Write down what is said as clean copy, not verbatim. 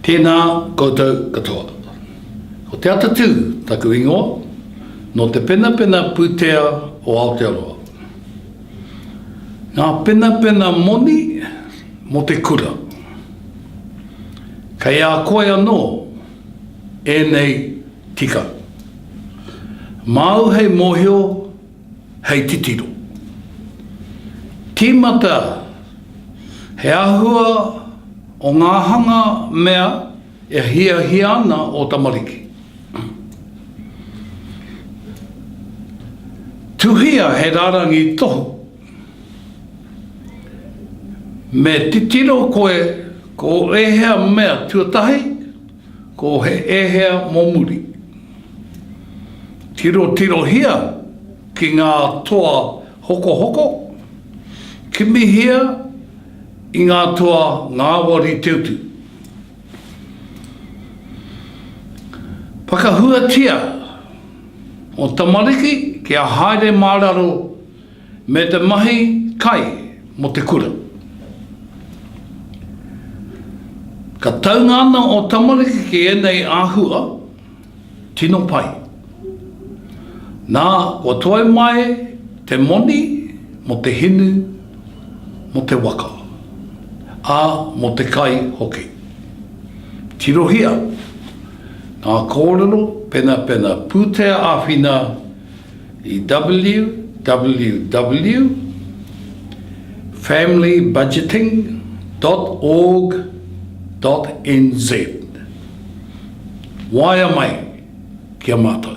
Tēnā koutou katoa. Ko te atatū taku ingoa, no te pena pūtea o Aotearoa. Ngā pena moni mo te kura. Kei a koe anō, e nei tika. Māu hei mohio, hei titiro. Tīmata, he ahua o ngā hanga mea e hia ana o tamariki. Tuhia he rarangi toho. Me titiro koe ko ehea mea tuatahi, ko he ehea momuri. Tiro hia ki ngā toa hoko, kimi hia i ngā toa ngāwari teutu. Whakahuatia o tamariki ki a haere māraro me te mahi kai mo te kura. Ka taunga ana o tamariki ki enei āhua, tino pai. Nā, o toi mai te moni mo te hinu mo te waka. A mo te kai hoki. Tirohia, ngā kōrero pena pūtea āwhina i www.familybudgeting.org.nz. Waia mai, kia mātou.